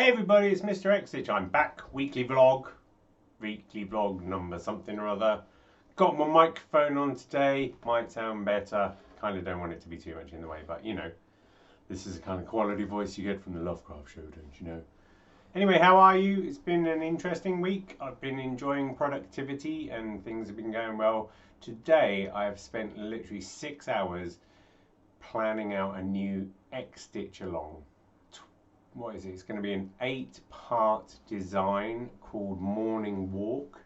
Hey everybody, it's Mr. XStitch. I'm back. Weekly vlog number something or other. Got my microphone on today. Might sound better. Kind of don't want it to be too much in the way, but you know, this is the kind of quality voice you get from the Lovecraft show, don't you know? Anyway, how are you? It's been an interesting week. I've been enjoying productivity and things have been going well. Today I've spent literally 6 hours planning out a new XStitchAlong. What is it? It's going to be an 8-part design called Morning Walk,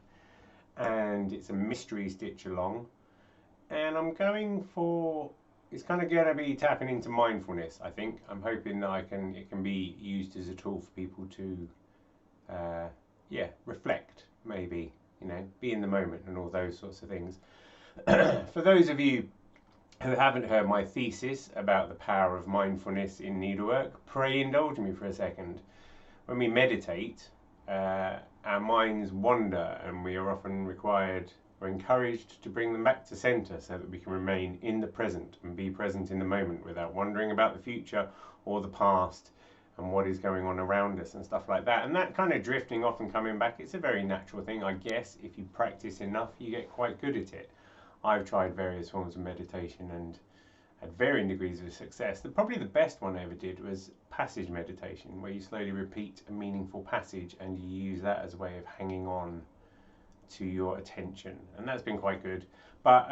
and it's a mystery stitch along. And I'm going for, it's kind of going to be tapping into mindfulness. I think I'm hoping that it can be used as a tool for people to, reflect, maybe, you know, be in the moment and all those sorts of things. For those of you who haven't heard my thesis about the power of mindfulness in needlework, pray indulge me for a second. When we meditate, our minds wander and we are often required or encouraged to bring them back to centre so that we can remain in the present and be present in the moment without wondering about the future or the past and what is going on around us and stuff like that. And that kind of drifting off and coming back, it's a very natural thing, I guess. If you practice enough, you get quite good at it. I've tried various forms of meditation and had varying degrees of success. Probably the best one I ever did was passage meditation, where you slowly repeat a meaningful passage and you use that as a way of hanging on to your attention. And that's been quite good. But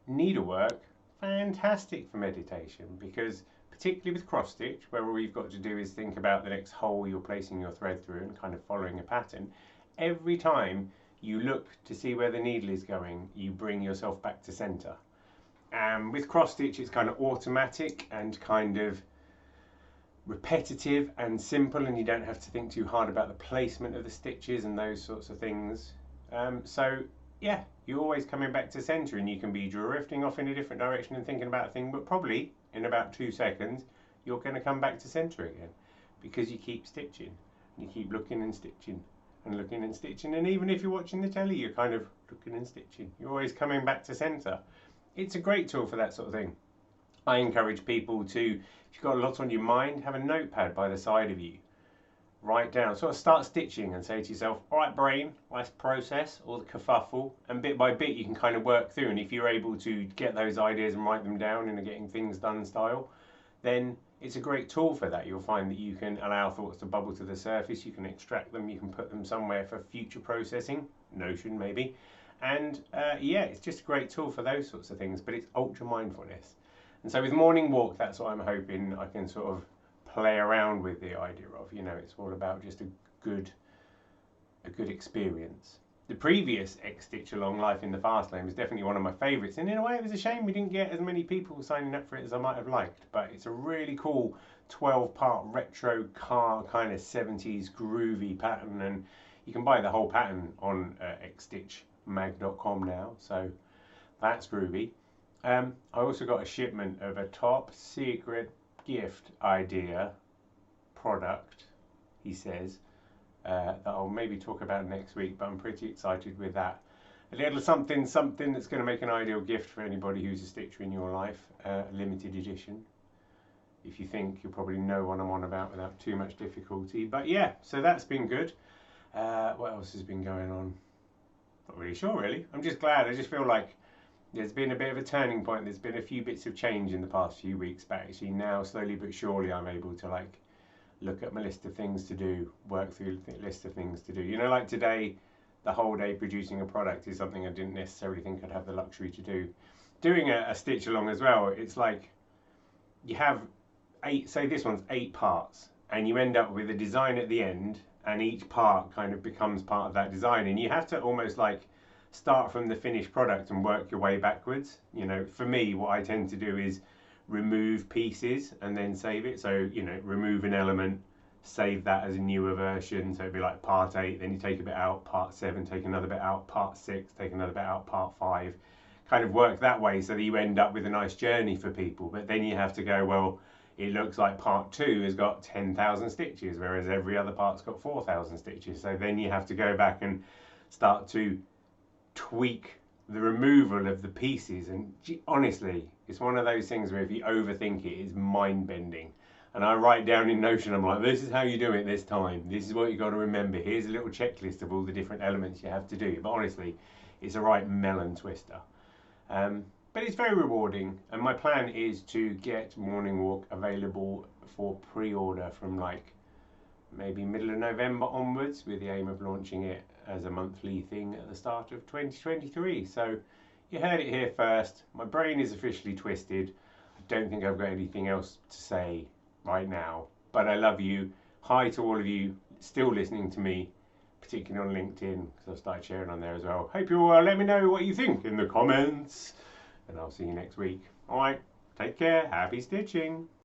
needlework, fantastic for meditation, because particularly with cross stitch, where all you've got to do is think about the next hole you're placing your thread through and kind of following a pattern. Every time you look to see where the needle is going, you bring yourself back to center. And with cross stitch, it's kind of automatic and kind of repetitive and simple, and you don't have to think too hard about the placement of the stitches and those sorts of things. So yeah, you're always coming back to center, and you can be drifting off in a different direction and thinking about a thing, but probably in about 2 seconds, you're going to come back to center again, because you keep stitching, and you keep looking and stitching and looking and stitching, and even if you're watching the telly, you're kind of looking and stitching. You're always coming back to center. It's a great tool for that sort of thing. I encourage people to, if you've got a lot on your mind, have a notepad by the side of you. Write down, sort of start stitching and say to yourself, all right brain, let's process all the kerfuffle, and bit by bit you can kind of work through, and if you're able to get those ideas and write them down in a getting things done style, then it's a great tool for that. You'll find that you can allow thoughts to bubble to the surface, you can extract them, you can put them somewhere for future processing, Notion maybe, and it's just a great tool for those sorts of things, but it's ultra mindfulness. And so with Morning Walk, that's what I'm hoping I can sort of play around with the idea of, you know, it's all about just a good experience. The previous XStitchAlong, Life in the Fast Lane, was definitely one of my favourites, and in a way it was a shame we didn't get as many people signing up for it as I might have liked, but it's a really cool 12-part retro car kind of 70s groovy pattern, and you can buy the whole pattern on xstitchmag.com now, so that's groovy. I also got a shipment of a top secret gift idea product, he says, that I'll maybe talk about next week, but I'm pretty excited with that. A little something that's going to make an ideal gift for anybody who's a stitcher in your life, limited edition. If you think, you'll probably know what I'm on about without too much difficulty. But yeah, so that's been good. What else has been going on? Not really sure, really. I'm just glad. I just feel like there's been a bit of a turning point. There's been a few bits of change in the past few weeks, but actually now, slowly but surely, I'm able to like look at my list of things to do, work through the list of things to do. You know, like today, the whole day producing a product is something I didn't necessarily think I'd have the luxury to do. Doing a stitch along as well, it's like you have 8, say this one's 8 parts, and you end up with a design at the end, and each part kind of becomes part of that design, and you have to almost like start from the finished product and work your way backwards. You know, for me, what I tend to do is remove pieces and then save it. So, you know, remove an element, save that as a newer version. So it'd be like part 8, then you take a bit out, part 7, take another bit out, part 6, take another bit out, part 5. Kind of work that way so that you end up with a nice journey for people. But then you have to go, well, it looks like part 2 has got 10,000 stitches, whereas every other part's got 4,000 stitches. So then you have to go back and start to tweak the removal of the pieces, and honestly, it's one of those things where if you overthink it, it's mind-bending. And I write down in Notion, I'm like, this is how you do it this time. This is what you got to remember. Here's a little checklist of all the different elements you have to do. But honestly, it's a right melon twister. But it's very rewarding. And my plan is to get Morning Walk available for pre-order from like maybe middle of November onwards, with the aim of launching it as a monthly thing at the start of 2023. So you heard it here first. My brain is officially twisted. I don't think I've got anything else to say right now, but I love you. Hi to all of you still listening to me, particularly on LinkedIn, because I've started sharing on there as well. Hope you all let me know what you think in the comments, and I'll see you next week. All right, take care, happy stitching.